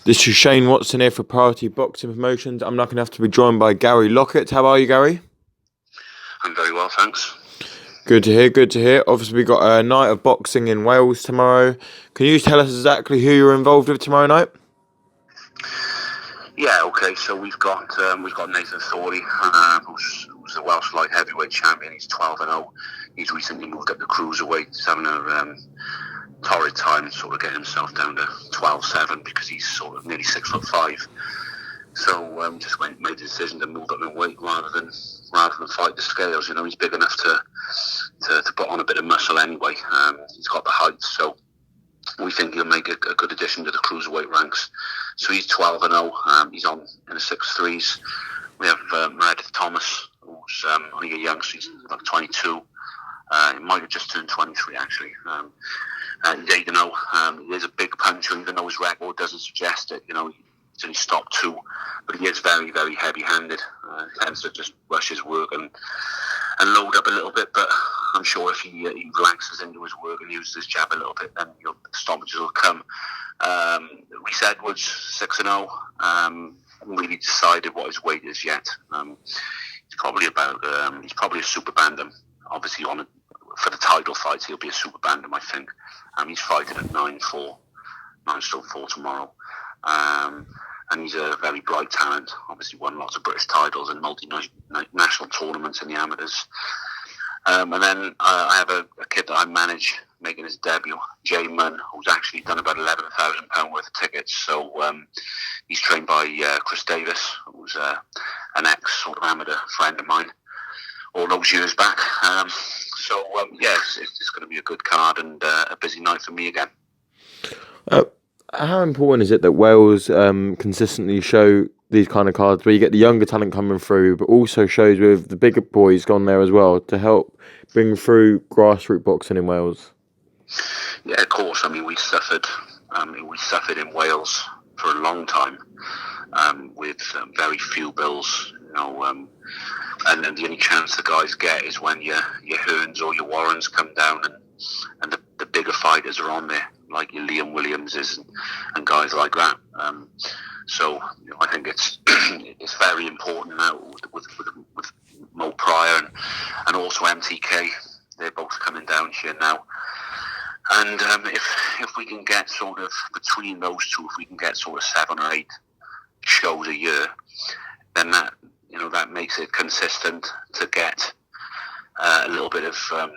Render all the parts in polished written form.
This is Shane Watson here for Priority Boxing Promotions. I'm lucky enough to be joined by Gary Lockett. How are you, Gary? I'm very well, thanks. Good to hear, good to hear. Obviously, we've got a night of boxing in Wales tomorrow. Can you tell us exactly who you're involved with tomorrow night? Yeah, okay. So we've got Nathan Thorley, who's the Welsh light heavyweight champion. He's 12-0. He's recently moved up to cruiserweight. He's having a torrid time, sort of getting himself down to 12-7 because he's sort of nearly 6'5". So just made the decision to move up in weight rather than fight the scales. You know, he's big enough to put on a bit of muscle anyway. He's got the height, so we think he'll make a good addition to the cruiserweight ranks. So he's 12-0. He's on in the 6'3s. We have Meredith Thomas, who's only a youngster. He's about 22. He might have just turned 23 actually. He's 8-0. He is a big puncher, even though his record doesn't suggest it. You know, he's only stopped 2, but he is very, very heavy-handed. He tends to just rush his work and load up a little bit, but I'm sure if he relaxes into his work and uses his jab a little bit, then the stoppages will come. Reese Edwards, 6-0. Haven't really decided what his weight is yet. He's probably a super bantam. Obviously, for the title fights, he'll be a super bantam, I think. He's fighting at 9-4 tomorrow. And he's a very bright talent. Obviously won lots of British titles and multinational tournaments in the amateurs. And then I have a kid that I manage making his debut, Jay Munn, who's actually done about £11,000 worth of tickets. So he's trained by Kody Davies, who's an ex sort of amateur friend of mine all those years back. It's going to be a good card and a busy night for me again. How important is it that Wales consistently show these kind of cards where you get the younger talent coming through, but also shows with the bigger boys gone there as well to help bring through grassroots boxing in Wales? Yeah, of course. I mean, we suffered in Wales for a long time with very few bills. You know, and the only chance the guys get is when your Hearns or your Warrens come down and the bigger fighters are on there, like your Liam Williamses and guys like that. So you know, I think it's it's very important now with Mo Pryor and also MTK. They're both coming down here now. And if we can get sort of between those two, if we can get sort of 7 or 8 shows a year, then that makes it consistent to get a little bit of I'm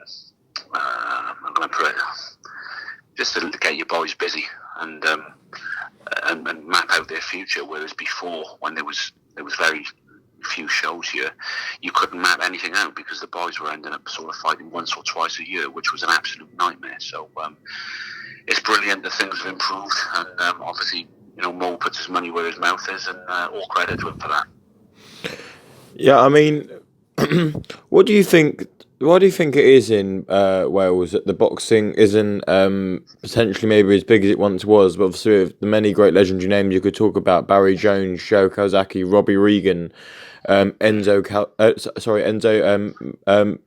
going to put it, just to get your boys busy and map out their future. Whereas before, when there was very few shows here, you couldn't map anything out because the boys were ending up sort of fighting once or twice a year, which was an absolute nightmare. So it's brilliant that things have improved, and obviously, you know, Mo puts his money where his mouth is, and all credit to him for that. Yeah, I mean, what do you think? Why do you think it is in Wales that the boxing isn't potentially maybe as big as it once was? But obviously, with the many great legendary names you could talk about: Barry Jones, Joe Kawasaki, Robbie Regan, Enzo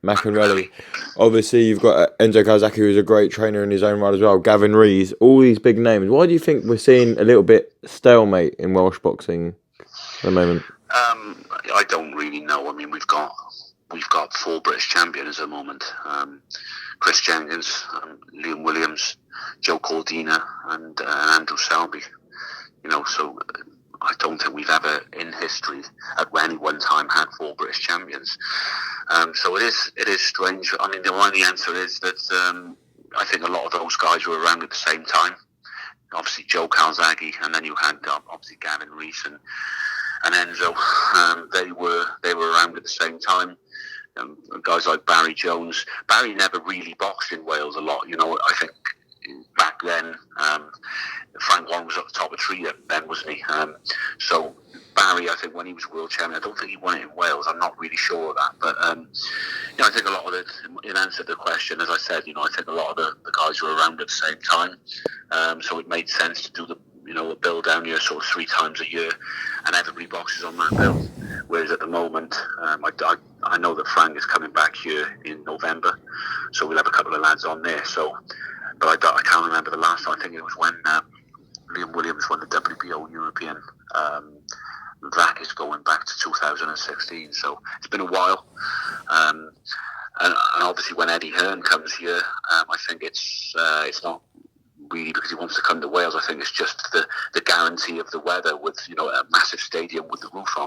McInerney. Obviously, you've got Enzo Kawasaki, who's a great trainer in his own right as well. Gavin Rees, all these big names. Why do you think we're seeing a little bit stalemate in Welsh boxing at the moment? I don't really know. I mean, we've got 4 British champions at the moment. Chris Jenkins, Liam Williams, Joe Cordina, and Andrew Selby. You know, so I don't think we've ever in history at any one time had 4 British champions. So it is strange. I mean, the only answer is that I think a lot of those guys were around at the same time. Obviously, Joe Kawasaki, and then you had obviously Gavin Rees and Enzo. They were around at the same time. Guys like Barry Jones. Barry never really boxed in Wales a lot. You know, I think back then Frank Warren was at the top of the tree then, wasn't he? So Barry, I think when he was world champion, I don't think he won it in Wales. I'm not really sure of that, but you know, I think a lot of it, in answer to the question, as I said, you know, I think a lot of the guys were around at the same time, so it made sense to do a bill down here sort of 3 times a year, and everybody boxes on that bill. Whereas at the moment, I know that Frank is coming back here in November, so we'll have a couple of lads on there. So, but I can't remember the last time. I think it was when Liam Williams won the WBO known European. That is going back to 2016, so it's been a while. And obviously, when Eddie Hearn comes here, I think it's not really because he wants to come to Wales. I think it's just the guarantee of the weather with a massive stadium with the roof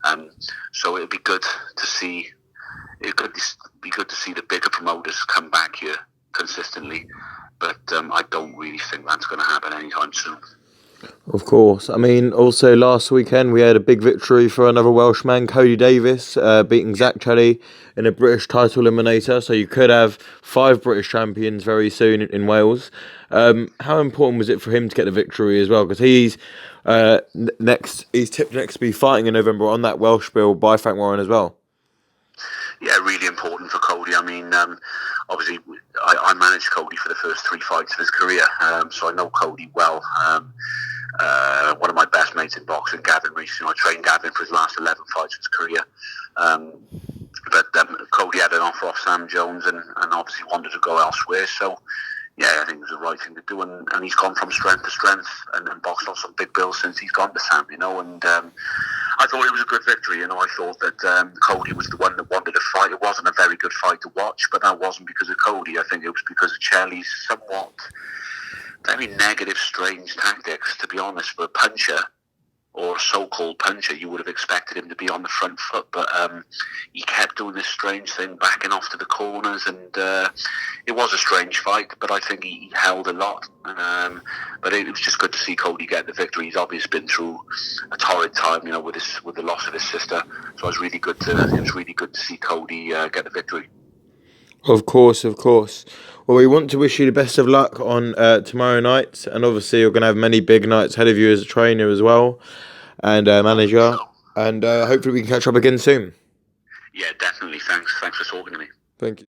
on. So it'd be good to see. It could be good to see the bigger promoters come back here consistently, but I don't really think that's going to happen anytime soon. Of course. I mean, also last weekend we had a big victory for another Welshman, Kody Davies, beating Zach Kelly in a British title eliminator. So you could have 5 British champions very soon in Wales. How important was it for him to get the victory as well? Because he's he's tipped next to be fighting in November on that Welsh bill by Frank Warren as well. Yeah, really important for Kody. I mean, obviously, I managed Kody for the first 3 fights of his career, so I know Kody well. One of my best mates in boxing, Gavin Rees, I trained Gavin for his last 11 fights of his career. But Kody had an offer off Sam Jones and obviously wanted to go elsewhere, so yeah, I think it was the right thing to do, and he's gone from strength to strength and boxed on some big bills since he's gone to Sam, and I thought it was a good victory. I thought that Kody was the one that wanted to fight. It wasn't a very good fight to watch, but that wasn't because of Kody. I think it was because of Chelly's somewhat very negative, strange tactics, to be honest. For a puncher, or a so-called puncher, you would have expected him to be on the front foot, but he kept doing this strange thing, backing off to the corners, and it was a strange fight, but I think he held a lot. But it was just good to see Kody get the victory. He's obviously been through a torrid time, with the loss of his sister. So it was really good to see Kody get the victory. Of course, of course. Well, we want to wish you the best of luck on tomorrow night, and obviously you're going to have many big nights ahead of you as a trainer as well, and manager, and hopefully we can catch up again soon. Yeah, definitely. Thanks for talking to me. Thank you.